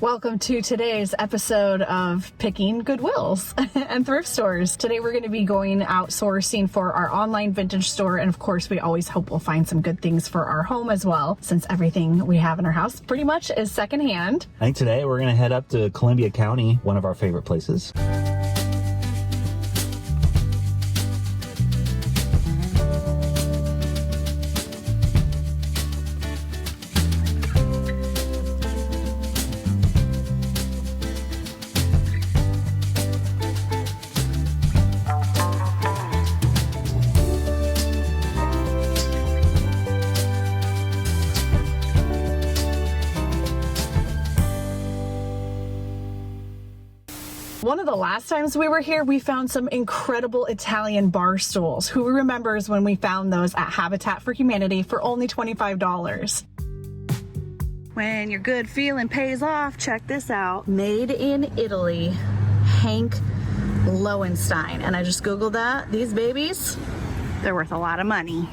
Welcome to today's episode of Picking Goodwills and thrift stores. Today we're going to be going out sourcing for our online vintage store, and of course we always hope we'll find some good things for our home as well, since everything we have in our house pretty much is secondhand. I think today we're going to head up to Columbia County, one of our favorite places. One of the last times we were here, we found some incredible Italian bar stools. Who remembers when we found those at Habitat for Humanity for only $25? When your good feeling pays off, check this out. Made in Italy, Hank Lowenstein. And I just Googled that. These babies, they're worth a lot of money.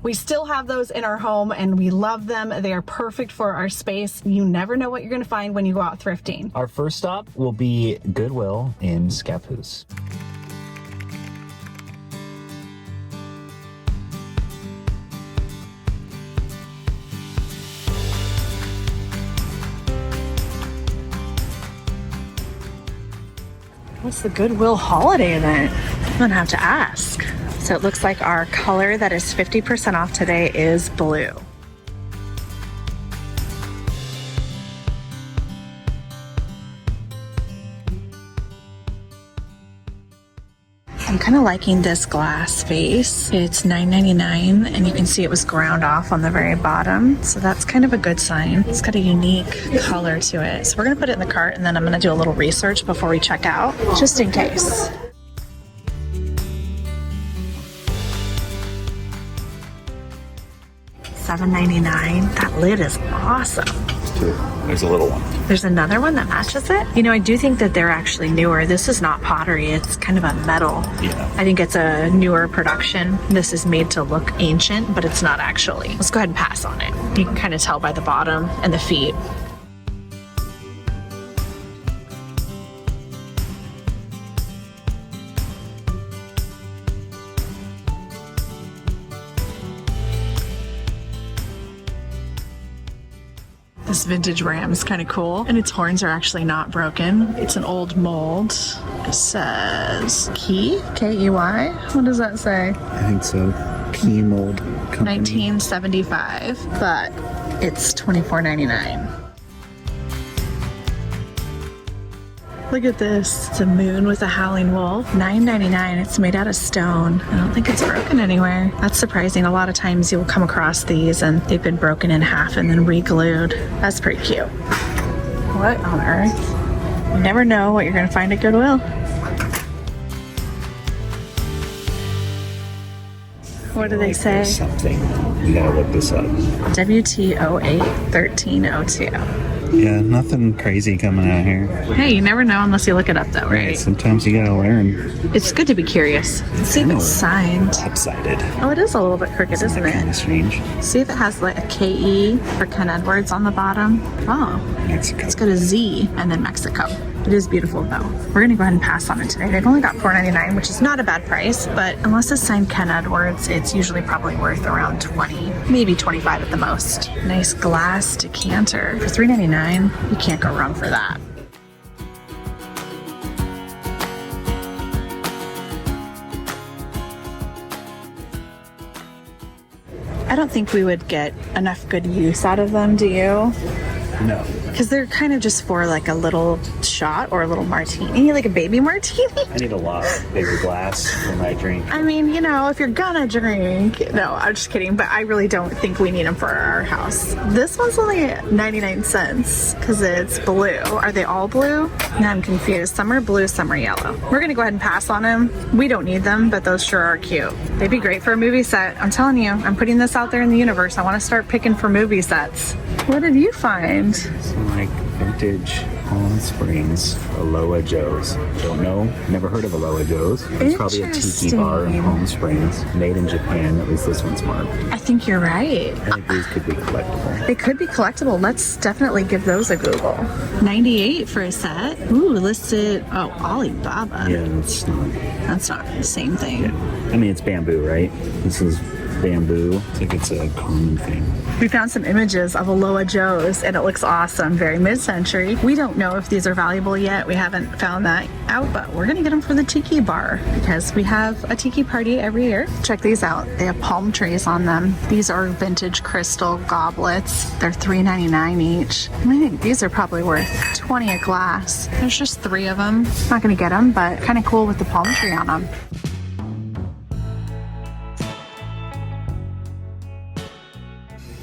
We still have those in our home and we love them. They are perfect for our space. You never know what you're going to find when you go out thrifting. Our first stop will be Goodwill in Scappoose. What's the Goodwill holiday event? I'm gonna have to ask. So it looks like our color that is 50% off today is blue. I'm kind of liking this glass vase. It's $9.99 and you can see it was ground off on the very bottom. So that's kind of a good sign. It's got a unique color to it. So we're gonna put it in the cart and then I'm gonna do a little research before we check out, just in case. $7.99. That lid is awesome. There's a little one. There's another one that matches it. You know, I do think that they're actually newer. This is not pottery. It's kind of a metal. Yeah. I think it's a newer production. This is made to look ancient, but it's not actually. Let's go ahead and pass on it. You can kind of tell by the bottom and the feet. This vintage ram is kind of cool, and its horns are actually not broken. It's an old mold. It says Key, K-E-Y. What does that say? I think so. Key Mold Company. 1975, but it's $24.99. Look at this. It's a moon with a howling wolf. $9.99. It's made out of stone. I don't think it's broken anywhere. That's surprising. A lot of times you'll come across these and they've been broken in half and then re-glued. That's pretty cute. What on earth? You never know what you're going to find at Goodwill. What do they say? Something. You gotta look this up. WT08 1302. Yeah, nothing crazy coming out here. Hey, you never know unless you look it up though, right? Sometimes you gotta learn. It's good to be curious. Let's see if it's signed. Lopsided. Oh, it is a little bit crooked, isn't Kind it? of strange. See if it has like a KE for Ken Edwards on the bottom. Oh, Mexico. it's got a Z and then Mexico. It is beautiful though. We're gonna go ahead and pass on it today. They've only got $4.99, which is not a bad price, but unless it's signed Ken Edwards, it's usually probably worth around $20, maybe $25 at the most. Nice glass decanter for $3.99. You can't go wrong for that. I don't think we would get enough good use out of them, do you? No. Because they're kind of just for like a little shot or a little martini, like a baby martini. I need a lot bigger glass for my drink. I mean, you know, if you're gonna drink, no, I'm just kidding, but I really don't think we need them for our house. This one's only 99 cents because it's blue. Are they all blue? Now I'm confused. Some are blue, some are yellow. We're gonna go ahead and pass on them. We don't need them, but those sure are cute. They'd be great for a movie set. I'm telling you, I'm putting this out there in the universe. I want to start picking for movie sets. What did you find? find? Some like vintage Palm Springs Aloha Joe's. Don't know. Never heard of Aloha Joe's. It's probably a tiki bar in Palm Springs. Made in Japan. At least this one's marked. I think you're right. I think these could be collectible. They could be collectible. Let's definitely give those a Google. $98 for a set. Ooh, listed. Oh, Alibaba. Yeah, That's not the same thing. Yeah. I mean, it's bamboo, right? This is bamboo. I think it's a common thing. We found some images of Aloha Joe's and it looks awesome, very mid-century. We don't know if these are valuable yet. We haven't found that out, but we're gonna get them for the tiki bar because we have a tiki party every year. Check these out. They have palm trees on them. These are vintage crystal goblets. They're $3.99 each. I think these are probably worth $20 a glass. There's just 3 of them. Not gonna get them, but kind of cool with the palm tree on them.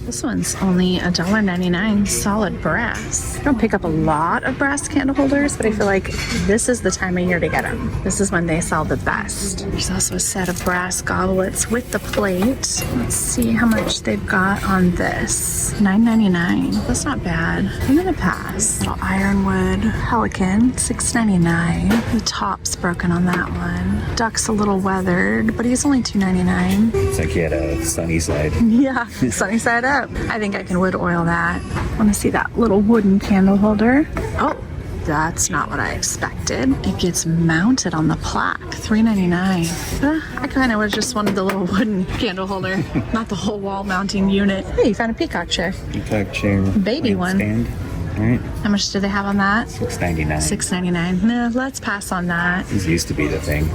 This one's only $1.99, solid brass. I don't pick up a lot of brass candle holders, but I feel like this is the time of year to get them. This is when they sell the best. There's also a set of brass goblets with the plate. Let's see how much they've got on this. $9.99. That's not bad. I'm gonna pass. Little ironwood pelican, $6.99. The top's broken on that one. Duck's a little weathered, but he's only $2.99. It's like he had a sunny side. Yeah, sunny side up. I think I can wood oil that. I want to see that little wooden candle holder. Oh, that's not what I expected. It gets mounted on the plaque, $3.99. I kind of just wanted the little wooden candle holder, not the whole wall mounting unit. Hey, you found a peacock chair. Peacock chair. Baby one. Stand. All right. How much do they have on that? $6.99. $6.99. No, let's pass on that. These used to be the thing.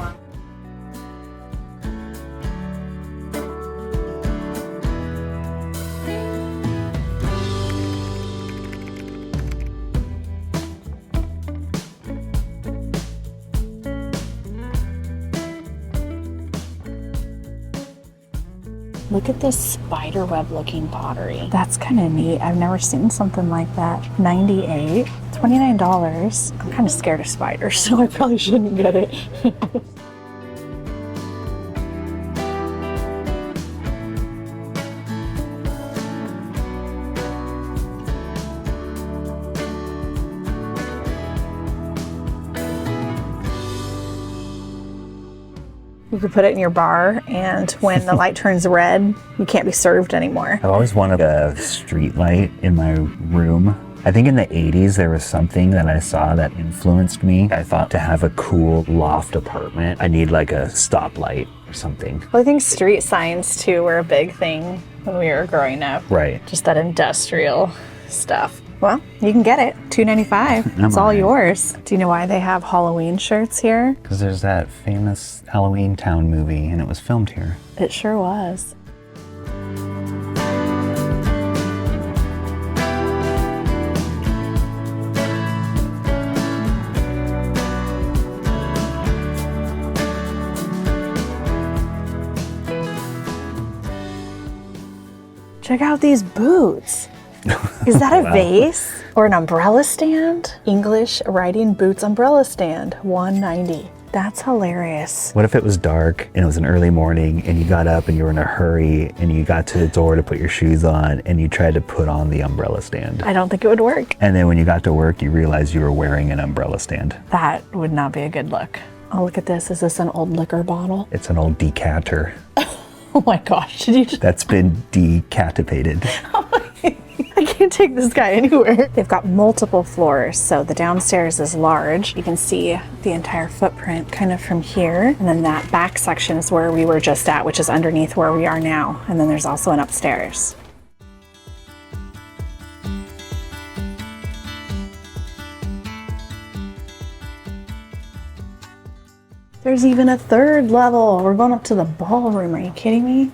Look at this spider web looking pottery. That's kind of neat. I've never seen something like that. $98, $29. I'm kind of scared of spiders, so I probably shouldn't get it. You could put it in your bar, and when the light turns red, you can't be served anymore. I've always wanted a street light in my room. I think in the 80s, there was something that I saw that influenced me. I thought to have a cool loft apartment, I need like a stoplight or something. Well, I think street signs too were a big thing when we were growing up. Right. Just that industrial stuff. Well, you can get it. $2.95. It's all yours. Do you know why they have Halloween shirts here? Because there's that famous Halloween Town movie, and it was filmed here. It sure was. Check out these boots. Is that a vase or an umbrella stand? English writing boots umbrella stand, $1.90. That's hilarious. What if it was dark and it was an early morning and you got up and you were in a hurry and you got to the door to put your shoes on and you tried to put on the umbrella stand? I don't think it would work. And then when you got to work, you realized you were wearing an umbrella stand. That would not be a good look. Oh, look at this. Is this an old liquor bottle? It's an old decanter. Oh my gosh. Did you just... That's been decapitated. I can't take this guy anywhere. They've got multiple floors, so the downstairs is large. You can see the entire footprint kind of from here. And then that back section is where we were just at, which is underneath where we are now. And then there's also an upstairs. There's even a third level. We're going up to the ballroom. Are you kidding me?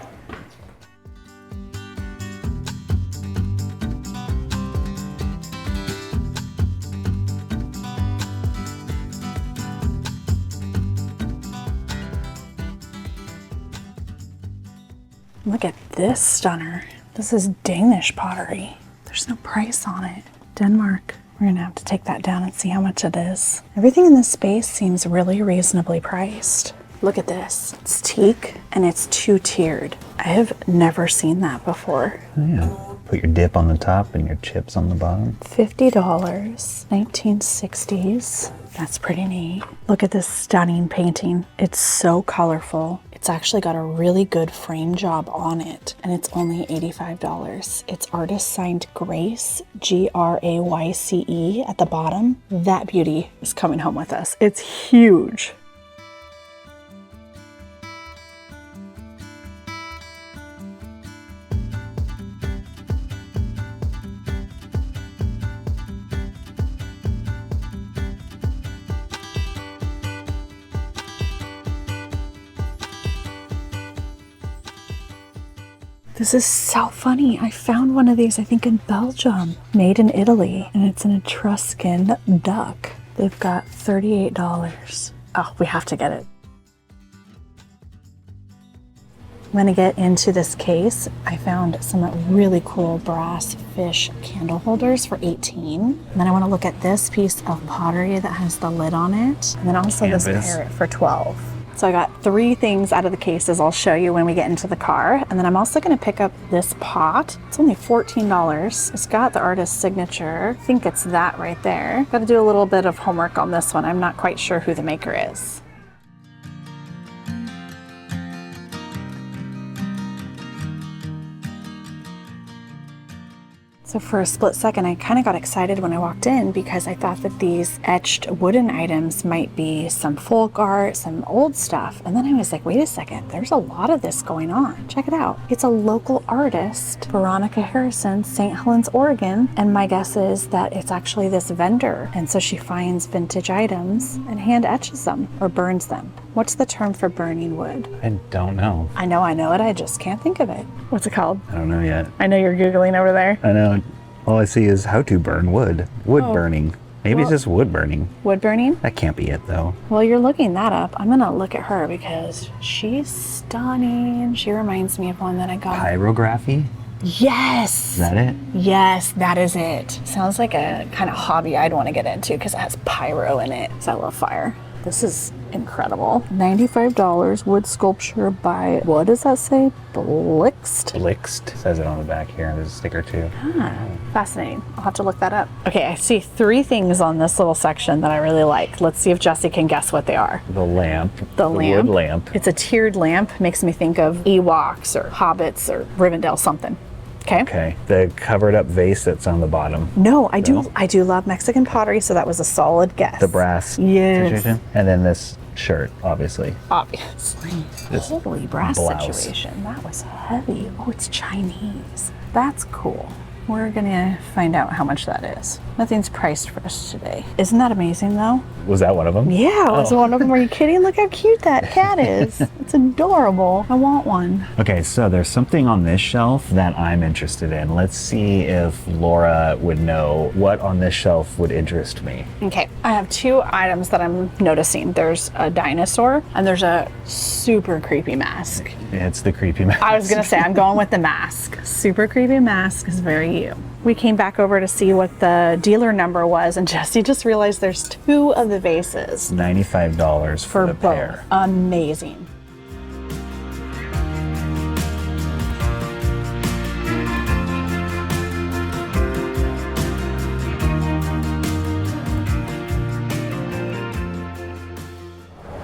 Look at this stunner. This is Danish pottery. There's no price on it. Denmark. We're gonna have to take that down and see how much it is. Everything in this space seems really reasonably priced. Look at this. It's teak and it's 2-tiered. I have never seen that before. Oh, yeah. Put your dip on the top and your chips on the bottom. $50, 1960s. That's pretty neat. Look at this stunning painting. It's so colorful. It's actually got a really good frame job on it, and it's only $85. It's artist signed Grace, Grayce at the bottom. That beauty is coming home with us. It's huge. This is so funny. I found one of these, I think in Belgium, made in Italy, and it's an Etruscan duck. They've got $38. Oh, we have to get it. I'm gonna get into this case. I found some really cool brass fish candle holders for $18. And then I wanna look at this piece of pottery that has the lid on it. And then also this parrot for $12. So I got 3 things out of the cases I'll show you when we get into the car. And then I'm also gonna pick up this pot. It's only $14. It's got the artist's signature. I think it's that right there. Gotta do a little bit of homework on this one. I'm not quite sure who the maker is. So for a split second, I kind of got excited when I walked in because I thought that these etched wooden items might be some folk art, some old stuff. And then I was like, wait a second, there's a lot of this going on. Check it out. It's a local artist, Veronica Harrison, St. Helens, Oregon. And my guess is that it's actually this vendor. And so she finds vintage items and hand etches them or burns them. What's the term for burning wood? I don't know. I know it. I just can't think of it. What's it called? I don't know yet. I know you're Googling over there. I know. All I see is how to burn wood. Wood burning. Maybe it's just wood burning. Wood burning? That can't be it though. Well, you're looking that up. I'm gonna look at her because she's stunning. She reminds me of one that I got. Pyrography? Yes. Is that it? Yes, that is it. Sounds like a kind of hobby I'd want to get into because it has pyro in it. So I love fire. This is incredible. $95, wood sculpture by, what does that say? Blixt? Blixt. Says it on the back here. There's a sticker too. Ah, fascinating. I'll have to look that up. Okay, I see 3 things on this little section that I really like. Let's see if Jesse can guess what they are. The lamp. The lamp. Wood lamp. It's a tiered lamp. Makes me think of Ewoks or Hobbits or Rivendell something. Okay. Okay. The covered up vase that's on the bottom. No, I do love Mexican pottery, so that was a solid guess. The brass Yes. situation. And then this shirt, obviously. Obviously. This Holy brass blouse. situation. That was heavy. Oh, it's Chinese. That's cool. We're gonna find out how much that is. Nothing's priced for us today. Isn't that amazing though? Was that one of them? Yeah, it was one of them. Are you kidding? Look how cute that cat is. It's adorable. I want one. Okay, so there's something on this shelf that I'm interested in. Let's see if Laura would know what on this shelf would interest me. Okay, I have 2 items that I'm noticing. There's a dinosaur and there's a super creepy mask. It's the creepy mask. I was gonna say, I'm going with the mask. Super creepy mask is very you. We came back over to see what the dealer number was, and Jesse just realized there's 2 of the vases. $95 for the both. pair. Amazing.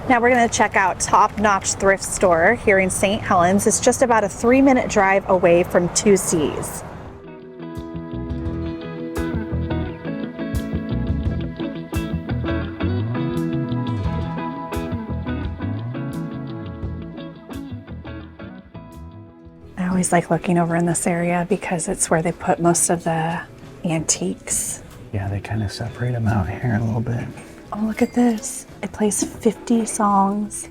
Now we're going to check out Top Notch Thrift Store here in St. Helens. It's just about a 3-minute drive away from 2C's. I always like looking over in this area because it's where they put most of the antiques. Yeah, they kind of separate them out here a little bit. Oh, look at this. It plays 50 songs.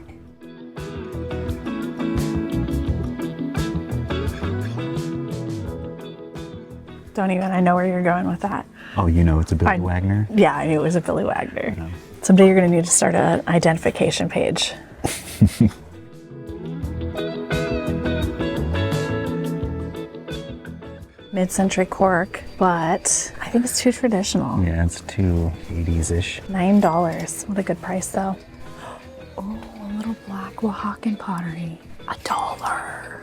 Don't even, I know where you're going with that. Oh, you know it's a Billy Wagner? Yeah, I knew it was a Billy Wagner. Someday you're gonna need to start an identification page. Mid-century cork, but I think it's too traditional. Yeah, it's too 80s-ish. $9. What a good price though. Oh, a little black Oaxacan pottery. $1.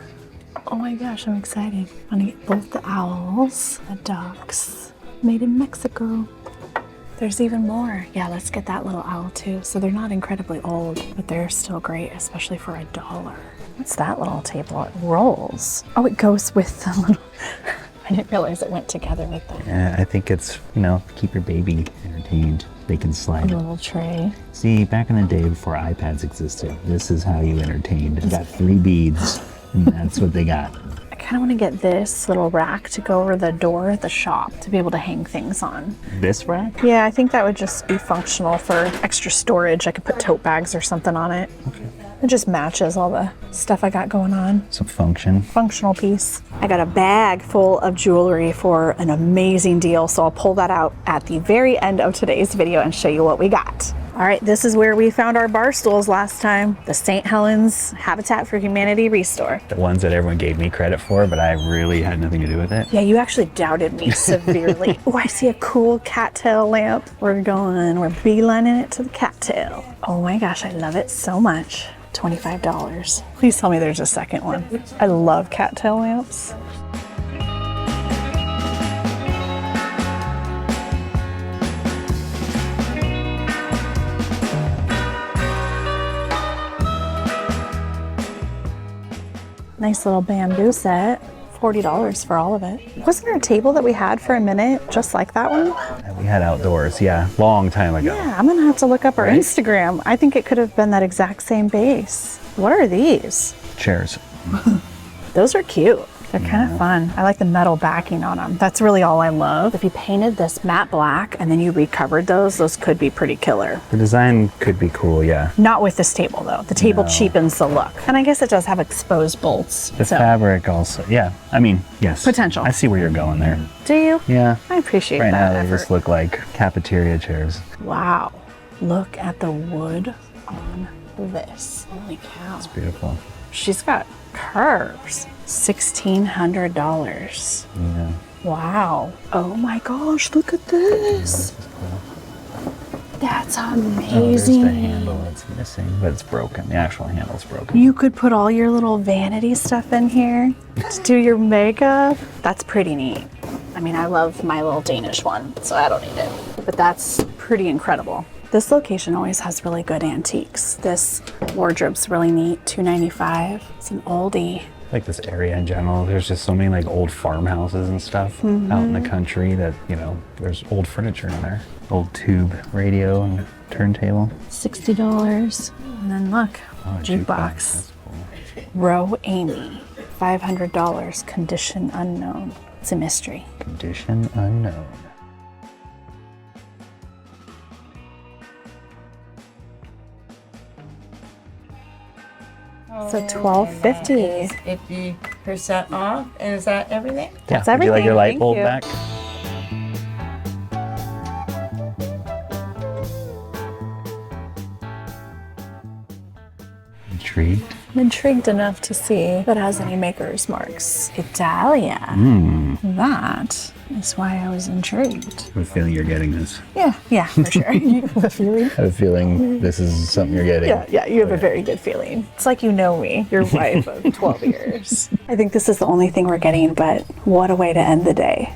Oh my gosh, I'm excited. I'm gonna get both the owls, the ducks, made in Mexico. There's even more. Yeah, let's get that little owl too. So they're not incredibly old, but they're still great, especially for $1. What's that little table? It rolls. Oh, it goes with the little... I didn't realize it went together like that. Yeah, I think it's, you know, keep your baby entertained. They can slide. A little tray. See, back in the day before iPads existed, this is how you entertained. You got 3 beads, and that's what they got. I kind of want to get this little rack to go over the door at the shop to be able to hang things on. This rack? Yeah, I think that would just be functional for extra storage. I could put tote bags or something on it. Okay. It just matches all the stuff I got going on. Some function. Functional piece. I got a bag full of jewelry for an amazing deal, so I'll pull that out at the very end of today's video and show you what we got. All right, this is where we found our bar stools last time. The St. Helens Habitat for Humanity Restore. The ones that everyone gave me credit for, but I really had nothing to do with it. Yeah, you actually doubted me severely. Oh, I see a cool cattail lamp. We're beelining it to the cattail. Oh my gosh, I love it so much. $25. Please tell me there's a second one. I love cattail lamps. Nice little bamboo set. $40 for all of it. Wasn't there a table that we had for a minute just like that one? We had outdoors, yeah, long time ago. Yeah, I'm gonna have to look up our Instagram. I think it could have been that exact same base. What are these? Chairs. Those are cute. They're kind of fun. I like the metal backing on them. That's really all I love. If you painted this matte black and then you recovered those could be pretty killer. The design could be cool, yeah. Not with this table though. The table cheapens the look. And I guess it does have exposed bolts. The fabric also, yeah. I mean, yes. Potential. I see where you're going there. Do you? Yeah. I appreciate right that now they effort. just look like cafeteria chairs. Wow. Look at the wood on this. Holy cow. It's beautiful. She's got curves. $1,600. Yeah. Wow. Oh my gosh, look at this. That's amazing. Oh, there's the handle that's missing, but it's broken. The actual handle's broken. You could put all your little vanity stuff in here to do your makeup. That's pretty neat. I mean, I love my little Danish one, so I don't need it. But that's pretty incredible. This location always has really good antiques. This wardrobe's really neat, $295. It's an oldie. Like this area in general, there's just so many like old farmhouses and stuff out in the country that, you know, there's old furniture in there. Old tube radio and turntable. $60. And then look, Oh, a jukebox. That's cool. Row Amy, $500, condition unknown. It's a mystery. Condition unknown. So $12.50. 50% off, and is that everything? That's Would you like your light everything. bulb Thank back? Intrigued? I'm intrigued enough to see if it has any maker's marks. Italia. That is why I was intrigued. I have a feeling you're getting this. Yeah, for sure. You have a feeling? I have a feeling this is something you're getting. Yeah, you have a very good feeling. It's like you know me, your wife of 12 years. I think this is the only thing we're getting, but what a way to end the day.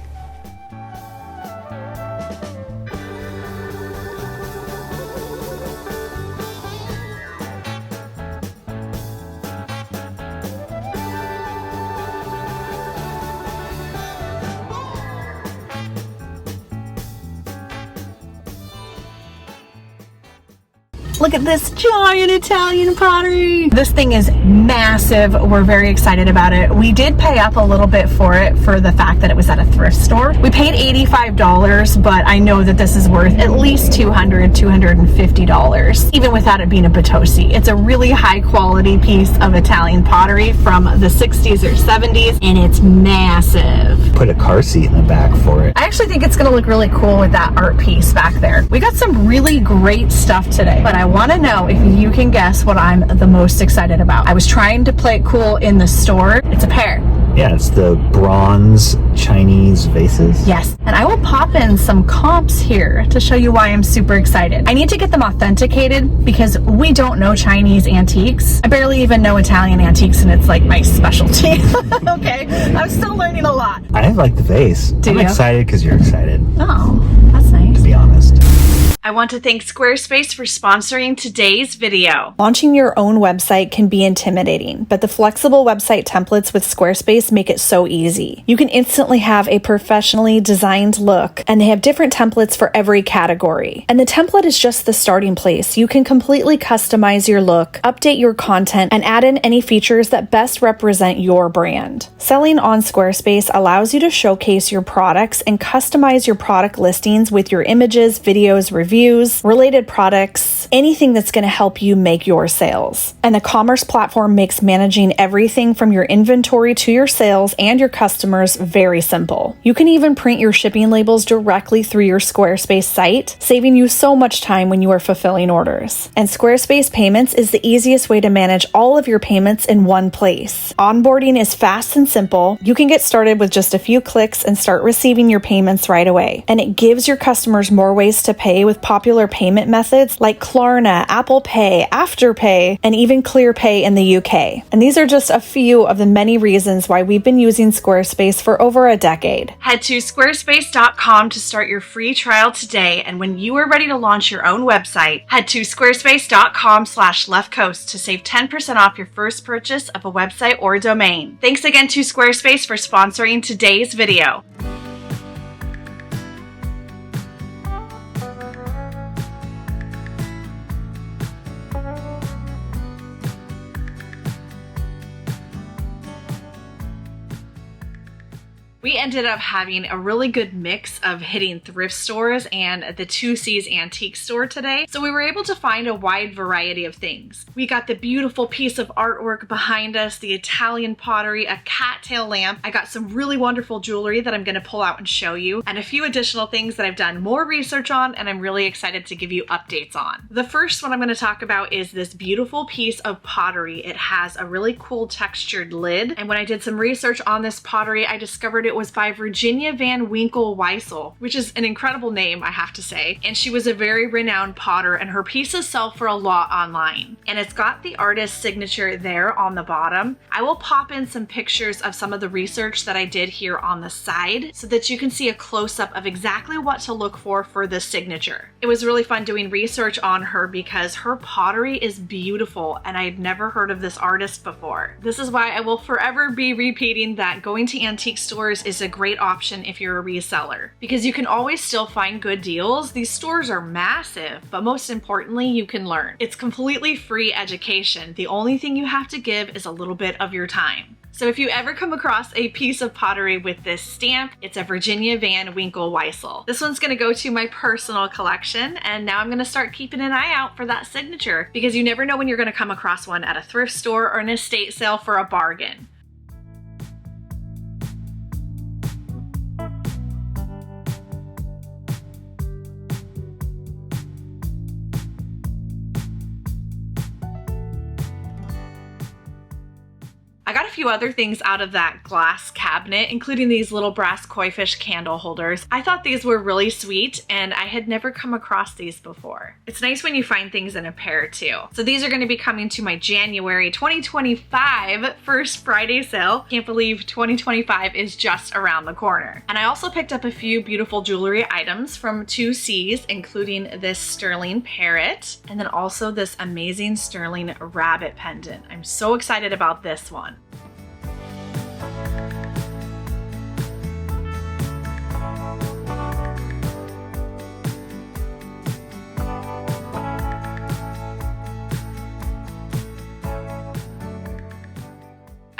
Look at this giant Italian pottery. This thing is massive. We're very excited about it. We did pay up a little bit for it for the fact that it was at a thrift store. We paid $85, but I know that this is worth at least $200, $250, even without it being a Potosi. It's a really high quality piece of Italian pottery from the 60s or 70s, and it's massive. Put a car seat in the back for it. I actually think it's gonna look really cool with that art piece back there. We got some really great stuff today, but I want to know if you can guess what I'm the most excited about. I was trying to play it cool in the store. It's a pair Yeah, it's the bronze Chinese vases. Yes, and I will pop in some comps here to show you why I'm super excited. I need to get them authenticated because we don't know Chinese antiques. I barely even know Italian antiques, and it's like my specialty. Okay, I'm still learning a lot. I like the vase. I'm excited because you're excited. Oh, that's nice. To be honest. I want to thank Squarespace for sponsoring today's video. Launching your own website can be intimidating, but the flexible website templates with Squarespace make it so easy. You can instantly have a professionally designed look, and they have different templates for every category. And the template is just the starting place. You can completely customize your look, update your content, and add in any features that best represent your brand. Selling on Squarespace allows you to showcase your products and customize your product listings with your images, videos, reviews, related products, anything that's going to help you make your sales. And the commerce platform makes managing everything from your inventory to your sales and your customers very simple. You can even print your shipping labels directly through your Squarespace site, saving you so much time when you are fulfilling orders. And Squarespace Payments is the easiest way to manage all of your payments in one place. Onboarding is fast and simple. You can get started with just a few clicks and start receiving your payments right away. And it gives your customers more ways to pay with popular payment methods like Klarna, Apple Pay, Afterpay, and even ClearPay in the UK. And these are just a few of the many reasons why we've been using Squarespace for over a decade. Head to squarespace.com to start your free trial today, and when you are ready to launch your own website, head to squarespace.com/leftcoast to save 10% off your first purchase of a website or domain. Thanks again to Squarespace for sponsoring today's video. We ended up having a really good mix of hitting thrift stores and the 2C's antique store today, so we were able to find a wide variety of things. We got the beautiful piece of artwork behind us, the Italian pottery, a cattail lamp. I got some really wonderful jewelry that I'm going to pull out and show you, and a few additional things that I've done more research on and I'm really excited to give you updates on. The first one I'm going to talk about is this beautiful piece of pottery. It has a really cool textured lid, and when I did some research on this pottery, I discovered it was by Virginia Van Winkle Weissel, which is an incredible name, I have to say. And she was a very renowned potter, and her pieces sell for a lot online. And it's got the artist's signature there on the bottom. I will pop in some pictures of some of the research that I did here on the side so that you can see a close-up of exactly what to look for the signature. It was really fun doing research on her because her pottery is beautiful, and I'd never heard of this artist before. This is why I will forever be repeating that going to antique stores is a great option if you're a reseller, because you can always still find good deals. These stores are massive, but most importantly, you can learn. It's completely free education. The only thing you have to give is a little bit of your time. So if you ever come across a piece of pottery with this stamp, it's a Virginia Van Winkle Weissel. This one's gonna go to my personal collection, and now I'm gonna start keeping an eye out for that signature, because you never know when you're gonna come across one at a thrift store or an estate sale for a bargain. I got a few other things out of that glass cabinet, including these little brass koi fish candle holders. I thought these were really sweet, and I had never come across these before. It's nice when you find things in a pair too. So these are going to be coming to my January 2025 First Friday sale. Can't believe 2025 is just around the corner. And I also picked up a few beautiful jewelry items from 2C's, including this sterling parrot, and then also this amazing sterling rabbit pendant. I'm so excited about this one.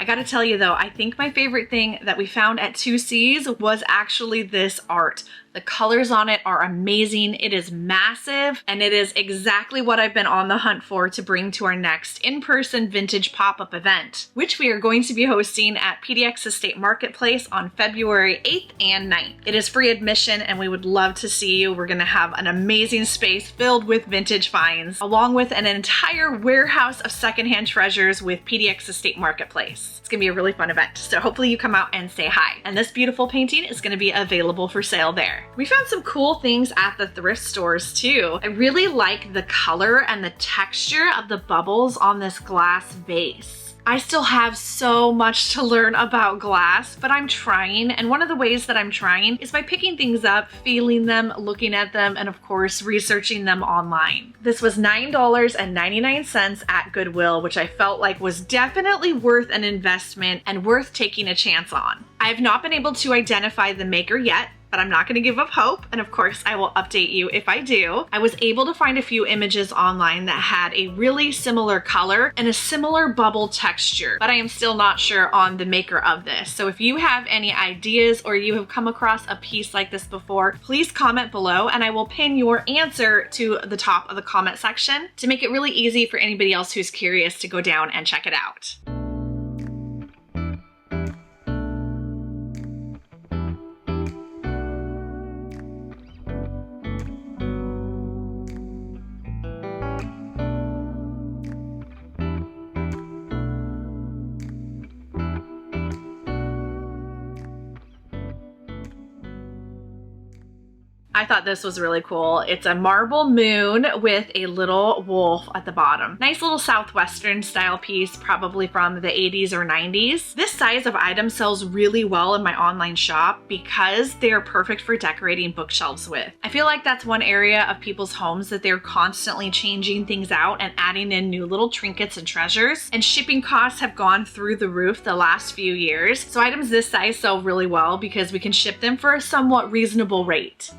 I gotta tell you though, I think my favorite thing that we found at 2C's was actually this art. The colors on it are amazing. It is massive, and it is exactly what I've been on the hunt for to bring to our next in-person vintage pop-up event, which we are going to be hosting at PDX Estate Marketplace on February 8th and 9th. It is free admission, and we would love to see you. We're gonna have an amazing space filled with vintage finds, along with an entire warehouse of secondhand treasures with PDX Estate Marketplace. It's gonna be a really fun event, so hopefully you come out and say hi. And this beautiful painting is gonna be available for sale there. We found some cool things at the thrift stores too. I really like the color and the texture of the bubbles on this glass vase. I still have so much to learn about glass, but I'm trying. And one of the ways that I'm trying is by picking things up, feeling them, looking at them, and of course, researching them online. This was $9.99 at Goodwill, which I felt like was definitely worth an investment and worth taking a chance on. I have not been able to identify the maker yet, but I'm not going to give up hope, and of course I will update you if I do. I was able to find a few images online that had a really similar color and a similar bubble texture, but I am still not sure on the maker of this. So if you have any ideas or you have come across a piece like this before, please comment below and I will pin your answer to the top of the comment section to make it really easy for anybody else who's curious to go down and check it out. I thought this was really cool. It's a marble moon with a little wolf at the bottom. Nice little Southwestern style piece, probably from the 80s or 90s. This size of item sells really well in my online shop because they are perfect for decorating bookshelves with. I feel like that's one area of people's homes that they're constantly changing things out and adding in new little trinkets and treasures, and shipping costs have gone through the roof the last few years. So items this size sell really well because we can ship them for a somewhat reasonable rate.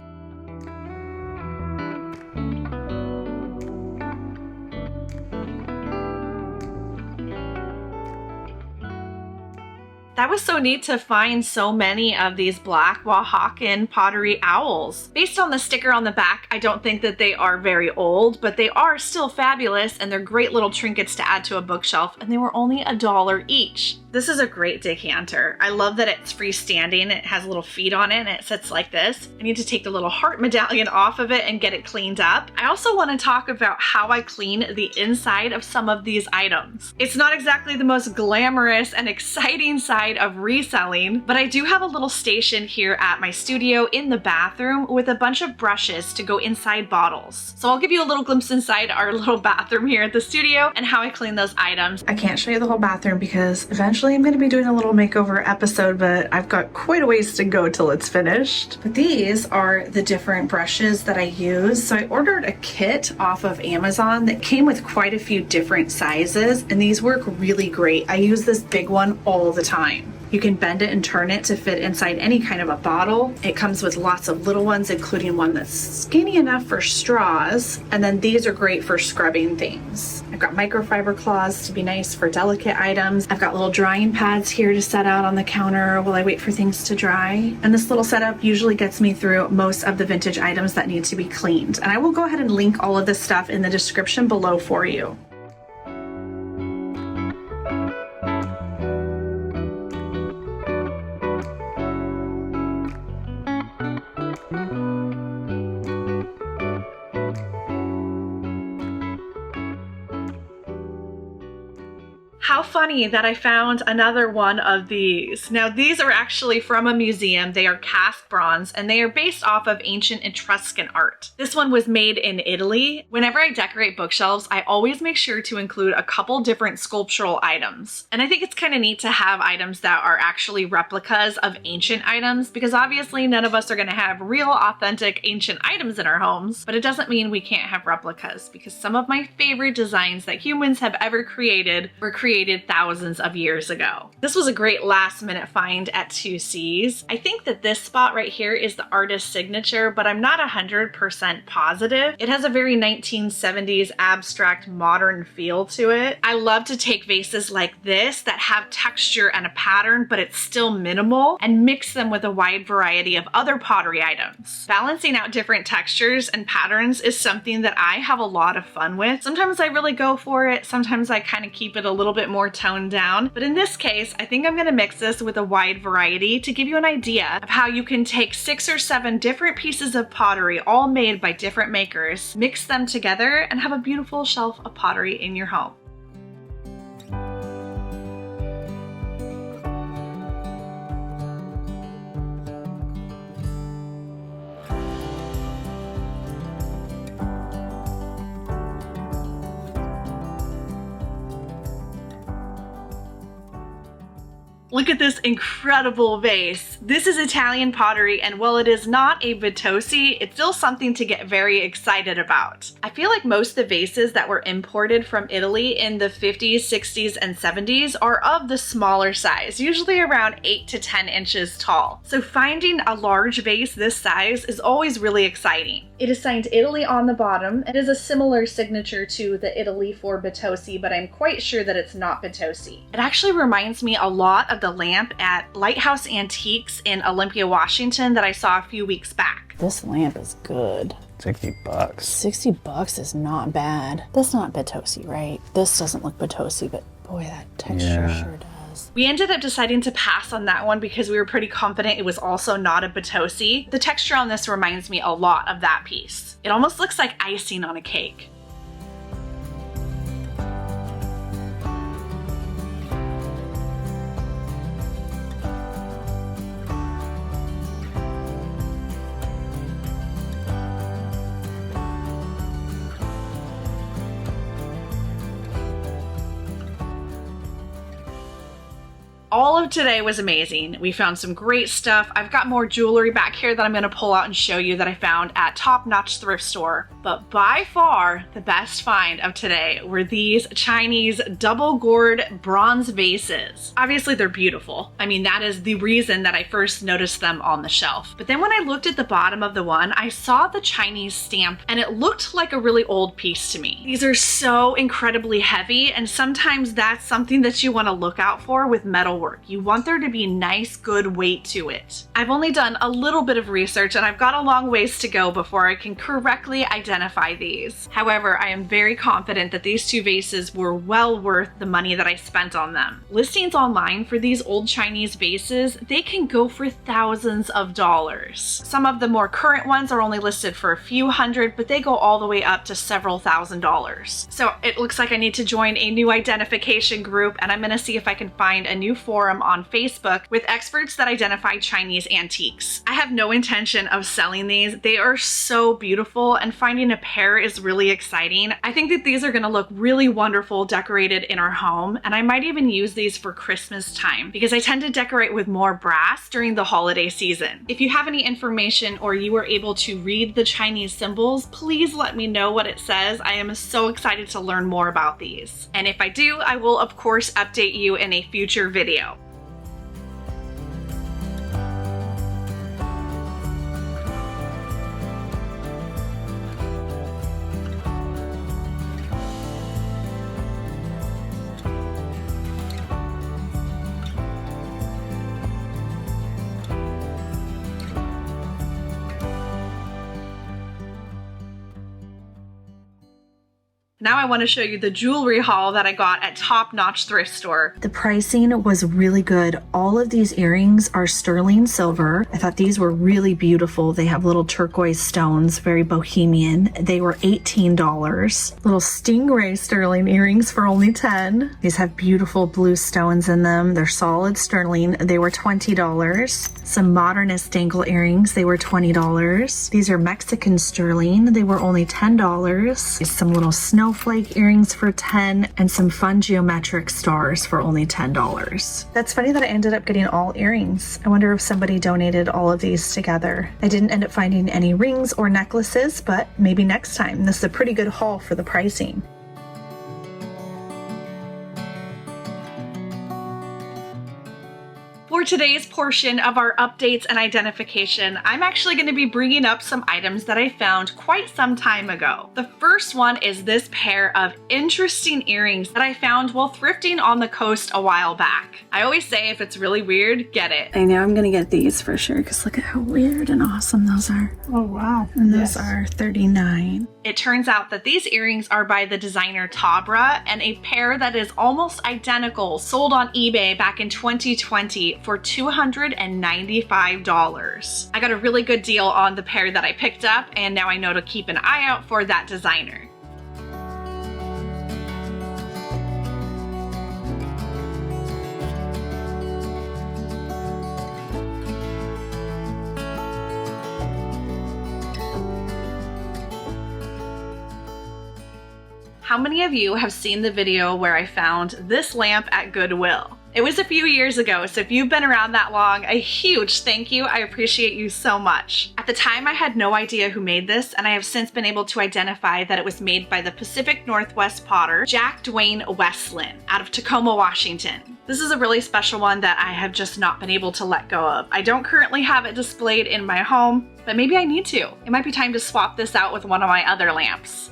That was so neat to find so many of these black Oaxacan pottery owls. Based on the sticker on the back, I don't think that they are very old, but they are still fabulous and they're great little trinkets to add to a bookshelf, and they were only $1 each. This is a great decanter. I love that it's freestanding. It has little feet on it and it sits like this. I need to take the little heart medallion off of it and get it cleaned up. I also want to talk about how I clean the inside of some of these items. It's not exactly the most glamorous and exciting side of reselling, but I do have a little station here at my studio in the bathroom with a bunch of brushes to go inside bottles. So I'll give you a little glimpse inside our little bathroom here at the studio and how I clean those items. I can't show you the whole bathroom because eventually I'm going to be doing a little makeover episode, but I've got quite a ways to go till it's finished. But these are the different brushes that I use. So I ordered a kit off of Amazon that came with quite a few different sizes, and these work really great. I use this big one all the time. You can bend it and turn it to fit inside any kind of a bottle. It comes with lots of little ones, including one that's skinny enough for straws. And then these are great for scrubbing things. I've got microfiber cloths to be nice for delicate items. I've got little drying pads here to set out on the counter while I wait for things to dry. And this little setup usually gets me through most of the vintage items that need to be cleaned. And I will go ahead and link all of this stuff in the description below for you. How funny that I found another one of these. Now these are actually from a museum. They are cast bronze and they are based off of ancient Etruscan art. This one was made in Italy. Whenever I decorate bookshelves, I always make sure to include a couple different sculptural items. And I think it's kind of neat to have items that are actually replicas of ancient items, because obviously none of us are going to have real authentic ancient items in our homes, but it doesn't mean we can't have replicas, because some of my favorite designs that humans have ever created were created created thousands of years ago. This was a great last minute find at 2C's. I think that this spot right here is the artist's signature, but I'm not 100% positive. It has a very 1970s abstract modern feel to it. I love to take vases like this that have texture and a pattern, but it's still minimal, and mix them with a wide variety of other pottery items. Balancing out different textures and patterns is something that I have a lot of fun with. Sometimes I really go for it, sometimes I kind of keep it a little bit more toned down, but in this case, I think I'm gonna mix this with a wide variety to give you an idea of how you can take 6 or 7 different pieces of pottery, all made by different makers, mix them together, and have a beautiful shelf of pottery in your home. Look at this incredible vase. This is Italian pottery, and while it is not a Vitosi, it's still something to get very excited about. I feel like most of the vases that were imported from Italy in the 50s, 60s, and 70s are of the smaller size, usually around 8 to 10 inches tall. So finding a large vase this size is always really exciting. It is signed Italy on the bottom. It is a similar signature to the Italy for Vitosi, but I'm quite sure that it's not Vitosi. It actually reminds me a lot of the lamp at Lighthouse Antiques in Olympia, Washington that I saw a few weeks back. This lamp is good. $60. $60 is not bad. That's not Vitosi, right? This doesn't look Vitosi, but boy, that texture sure does. We ended up deciding to pass on that one because we were pretty confident it was also not a Vitosi. The texture on this reminds me a lot of that piece. It almost looks like icing on a cake. All of today was amazing. We found some great stuff. I've got more jewelry back here that I'm gonna pull out and show you that I found at Top Notch Thrift Store. But by far, the best find of today were these Chinese double gourd bronze vases. Obviously, they're beautiful. I mean, that is the reason that I first noticed them on the shelf. But then when I looked at the bottom of the one, I saw the Chinese stamp and it looked like a really old piece to me. These are so incredibly heavy, and sometimes that's something that you wanna look out for with metal work. You want there to be nice, good weight to it. I've only done a little bit of research and I've got a long ways to go before I can correctly identify these. However, I am very confident that these two vases were well worth the money that I spent on them. Listings online for these old Chinese vases, they can go for thousands of dollars. Some of the more current ones are only listed for a few hundred, but they go all the way up to several $1,000s. So it looks like I need to join a new identification group, and I'm gonna see if I can find a new forum on Facebook with experts that identify Chinese antiques. I have no intention of selling these. They are so beautiful, and finding a pair is really exciting. I think that these are gonna look really wonderful decorated in our home, and I might even use these for Christmas time because I tend to decorate with more brass during the holiday season. If you have any information or you were able to read the Chinese symbols, please let me know what it says. I am so excited to learn more about these. And if I do, I will of course update you in a future video. Now I want to show you the jewelry haul that I got at Top Notch Thrift Store. The pricing was really good. All of these earrings are sterling silver. I thought these were really beautiful. They have little turquoise stones, very bohemian. They were $18. Little stingray sterling earrings for only $10. These have beautiful blue stones in them. They're solid sterling. They were $20. Some modernist dangle earrings, they were $20. These are Mexican sterling. They were only $10. Some little snowflake earrings for $10, and some fun geometric stars for only $10. That's funny that I ended up getting all earrings. I wonder if somebody donated all of these together. I didn't end up finding any rings or necklaces, but maybe next time. This is a pretty good haul for the pricing. For today's portion of our updates and identification, I'm actually going to be bringing up some items that I found quite some time ago. The first one is this pair of interesting earrings that I found while thrifting on the coast a while back. I always say if it's really weird, get it. I know I'm gonna get these for sure because look at how weird and awesome those are. Oh, wow. And those are $39. It turns out that these earrings are by the designer Tabra, and a pair that is almost identical sold on eBay back in 2020 for $295. I got a really good deal on the pair that I picked up, and now I know to keep an eye out for that designer. How many of you have seen the video where I found this lamp at Goodwill? It was a few years ago, so if you've been around that long, a huge thank you. I appreciate you so much. At the time, I had no idea who made this, and I have since been able to identify that it was made by the Pacific Northwest potter, Jack Dwayne Westland, out of Tacoma, Washington. This is a really special one that I have just not been able to let go of. I don't currently have it displayed in my home, but maybe I need to. It might be time to swap this out with one of my other lamps.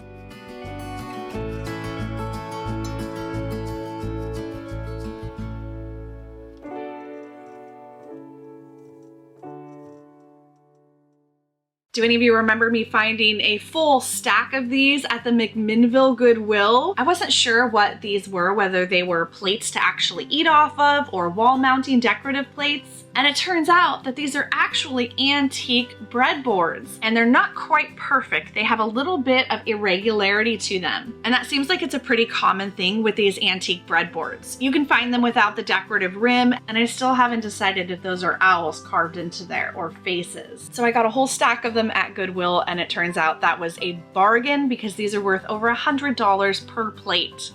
Do any of you remember me finding a full stack of these at the McMinnville Goodwill? I wasn't sure what these were, whether they were plates to actually eat off of or wall mounting decorative plates. And it turns out that these are actually antique breadboards, and they're not quite perfect. They have a little bit of irregularity to them. And that seems like it's a pretty common thing with these antique breadboards. You can find them without the decorative rim, and I still haven't decided if those are owls carved into there or faces. So I got a whole stack of them at Goodwill, and it turns out that was a bargain because these are worth over $100 per plate.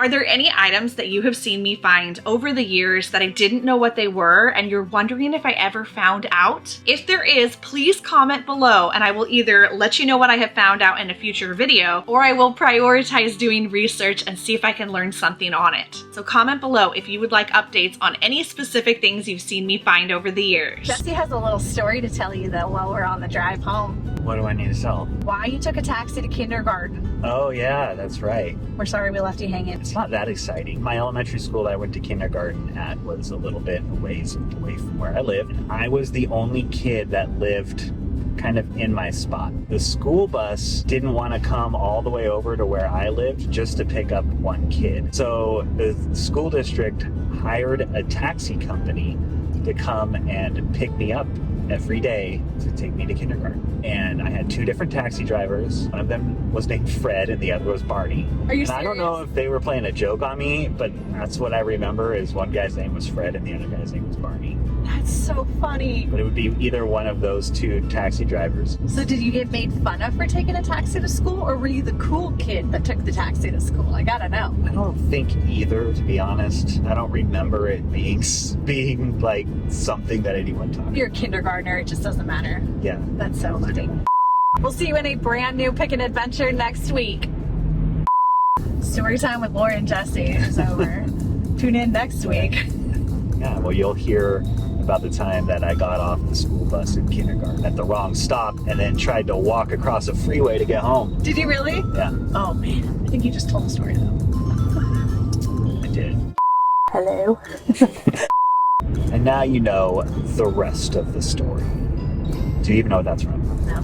Are there any items that you have seen me find over the years that I didn't know what they were and you're wondering if I ever found out? If there is, please comment below and I will either let you know what I have found out in a future video, or I will prioritize doing research and see if I can learn something on it. So comment below if you would like updates on any specific things you've seen me find over the years. Jesse has a little story to tell you though while we're on the drive home. What do I need to sell? Why you took a taxi to kindergarten. Oh yeah, that's right. We're sorry we left you hanging. It's not that exciting. My elementary school that I went to kindergarten at was a little bit away from where I live. And I was the only kid that lived kind of in my spot. The school bus didn't want to come all the way over to where I lived just to pick up one kid. So the school district hired a taxi company to come and pick me up every day to take me to kindergarten. And I had two different taxi drivers. One of them was named Fred and the other was Barney. Are you and serious? I don't know if they were playing a joke on me, but that's what I remember is one guy's name was Fred and the other guy's name was Barney. That's so funny. But it would be either one of those two taxi drivers. So did you get made fun of for taking a taxi to school, or were you the cool kid that took the taxi to school? I gotta know. I don't think either, to be honest. I don't remember it being like something that anyone talked about. You're a kindergartner, it just doesn't matter. Yeah. That's so funny. We'll see you in a brand new Pick an Adventure next week. Story time with Laura and Jesse is over. Tune in next week. Yeah, well, you'll hear about the time that I got off the school bus in kindergarten at the wrong stop and then tried to walk across a freeway to get home. Did you really? Yeah, Oh man, I think you just told the story though. I did. Hello. And now you know the rest of the story. Do you even know what that's from? No.